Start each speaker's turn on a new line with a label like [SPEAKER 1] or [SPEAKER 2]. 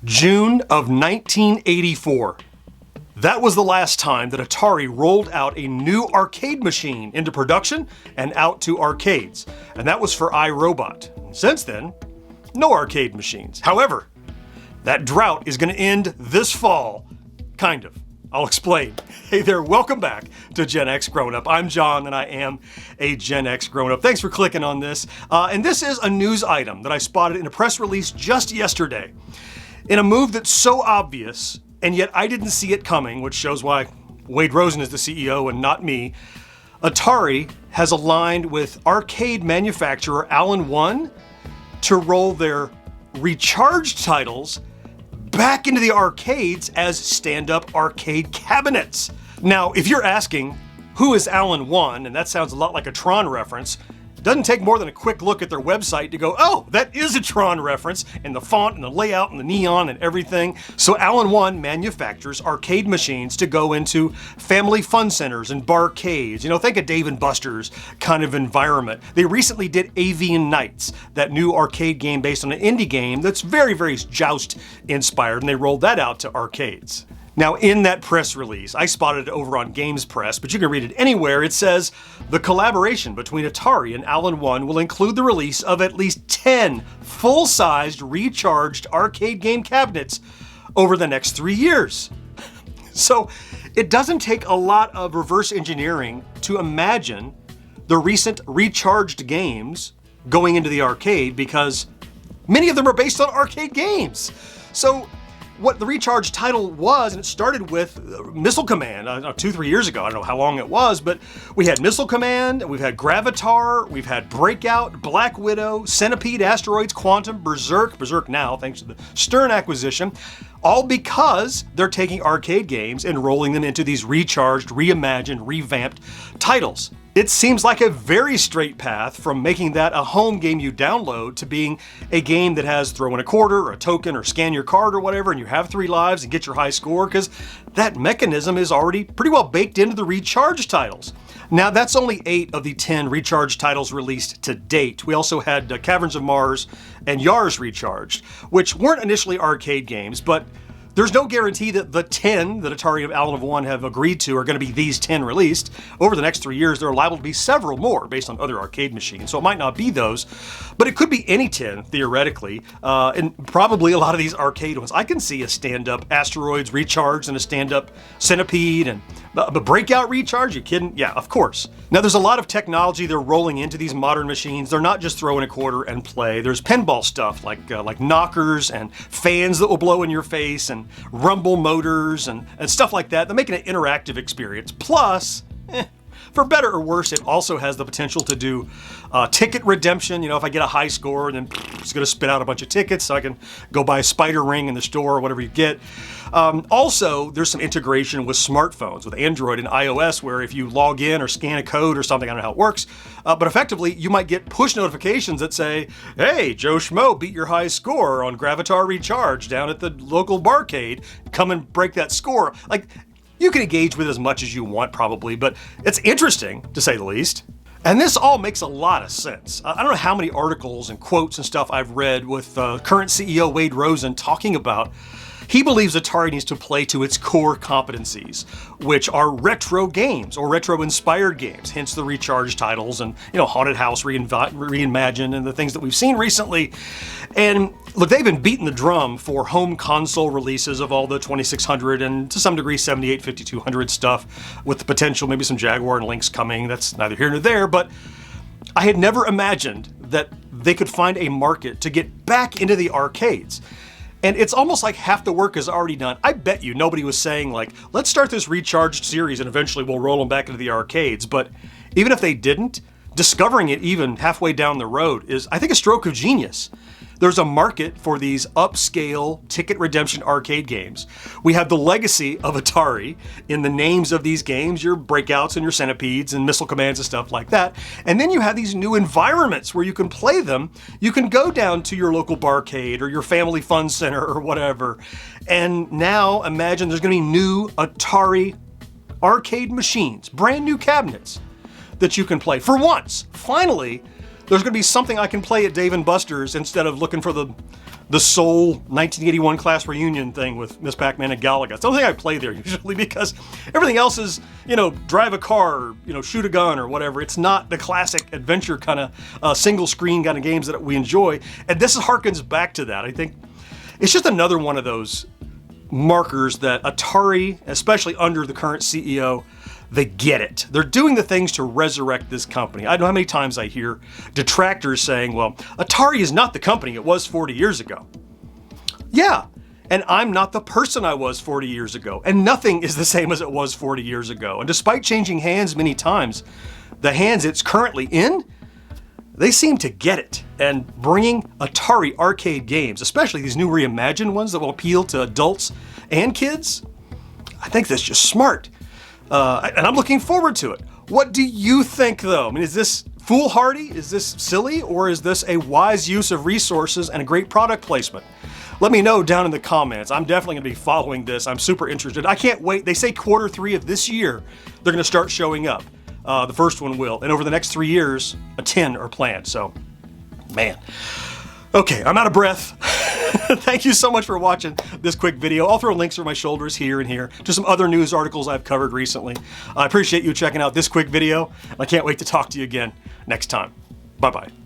[SPEAKER 1] June of 1984. That was the last time that Atari rolled out a new arcade machine into production and out to arcades, and that was for iRobot. Since then, no arcade machines. However, that drought is going to end this fall. Kind of. I'll explain. Hey there, welcome back to GenXGrownUp. I'm John, and I am a GenXGrownUp. Thanks for clicking on this. And this is a news item that I spotted in a press release just yesterday. In a move that's so obvious, and yet I didn't see it coming, which shows why Wade Rosen is the CEO and not me, Atari has aligned with arcade manufacturer Allen One to roll their recharged titles back into the arcades as stand-up arcade cabinets. Now, if you're asking, who is Allen One, and that sounds a lot like a Tron reference, it doesn't take more than a quick look at their website to go, oh, that is a Tron reference, and the font and the layout and the neon and everything. So Allen One manufactures arcade machines to go into family fun centers and barcades. You know, think of Dave & Buster's kind of environment. They recently did Avian Nights, that new arcade game based on an indie game that's very, very Joust inspired, and they rolled that out to arcades. Now, in that press release, I spotted it over on Games Press, but you can read it anywhere. It says, the collaboration between Atari and Allen One will include the release of at least 10 full-sized recharged arcade game cabinets over the next 3 years. So it doesn't take a lot of reverse engineering to imagine the recent recharged games going into the arcade, because many of them are based on arcade games. So what the recharge title was, and it started with Missile Command 2-3 years ago. I don't know how long it was, but we had Missile Command, we've had Gravatar, we've had Breakout, Black Widow, Centipede, Asteroids, Quantum, Berserk now, thanks to the Stern acquisition, all because they're taking arcade games and rolling them into these recharged, reimagined, revamped titles. It seems like a very straight path from making that a home game you download to being a game that has throw in a quarter or a token or scan your card or whatever and you have 3 lives and get your high score, because that mechanism is already pretty well baked into the recharge titles. Now, that's only 8 of the 10 recharge titles released to date. We also had Caverns of Mars and Yars recharged, which weren't initially arcade games, but there's no guarantee that the 10 that Atari and Allen One have agreed to are going to be these 10 released. Over the next 3 years, there are liable to be several more based on other arcade machines, so it might not be those, but it could be any 10, theoretically, and probably a lot of these arcade ones. I can see a stand-up Asteroids recharged and a stand-up Centipede, and the Breakout recharge, you kidding? Yeah, of course. Now, there's a lot of technology they're rolling into these modern machines. They're not just throwing a quarter and play. There's pinball stuff like knockers and fans that will blow in your face and rumble motors and stuff like that. They're making an interactive experience. Plus, for better or worse, it also has the potential to do ticket redemption. You know, if I get a high score, then it's going to spit out a bunch of tickets so I can go buy a spider ring in the store or whatever you get. Also, there's some integration with smartphones, with Android and iOS, where if you log in or scan a code or something, I don't know how it works, but effectively, you might get push notifications that say, hey, Joe Schmo beat your high score on Gravatar Recharge down at the local barcade. Come and break that score. Like, you can engage with it as much as you want, probably, but it's interesting, to say the least. And this all makes a lot of sense. I don't know how many articles and quotes and stuff I've read with current CEO Wade Rosen talking about he believes Atari needs to play to its core competencies, which are retro games or retro-inspired games, hence the recharged titles and, you know, Haunted House Reimagined and the things that we've seen recently. And look, they've been beating the drum for home console releases of all the 2600 and to some degree 78, 5200 stuff, with the potential maybe some Jaguar and Lynx coming. That's neither here nor there, but I had never imagined that they could find a market to get back into the arcades. And it's almost like half the work is already done. I bet you nobody was saying, like, let's start this recharged series and eventually we'll roll them back into the arcades. But even if they didn't, discovering it even halfway down the road is, I think, a stroke of genius. There's a market for these upscale ticket redemption arcade games. We have the legacy of Atari in the names of these games, your Breakouts and your Centipedes and Missile Commands and stuff like that. And then you have these new environments where you can play them. You can go down to your local barcade or your family fun center or whatever. And now imagine there's going to be new Atari arcade machines, brand new cabinets that you can play. For once, finally, there's going to be something I can play at Dave & Buster's instead of looking for the the Soul 1981 class reunion thing with Miss Pac-Man and Galaga. It's the only thing I play there usually, because everything else is, drive a car, or, shoot a gun or whatever. It's not the classic adventure kind of single screen kind of games that we enjoy. And this harkens back to that. I think it's just another one of those markers that Atari, especially under the current CEO, they get it. They're doing the things to resurrect this company. I don't know how many times I hear detractors saying, well, Atari is not the company it was 40 years ago. Yeah, and I'm not the person I was 40 years ago. And nothing is the same as it was 40 years ago. And despite changing hands many times, the hands it's currently in, they seem to get it. And bringing Atari arcade games, especially these new reimagined ones that will appeal to adults and kids, I think that's just smart. And I'm looking forward to it. What do you think, though? I mean, is this foolhardy? Is this silly? Or is this a wise use of resources and a great product placement? Let me know down in the comments. I'm definitely going to be following this. I'm super interested. I can't wait. They say Q3 of this year, they're going to start showing up. The first one will. And over the next 3 years, 10 are planned. So, man. Okay, I'm out of breath. Thank you so much for watching this quick video. I'll throw links over my shoulders here and here to some other news articles I've covered recently. I appreciate you checking out this quick video. I can't wait to talk to you again next time. Bye-bye.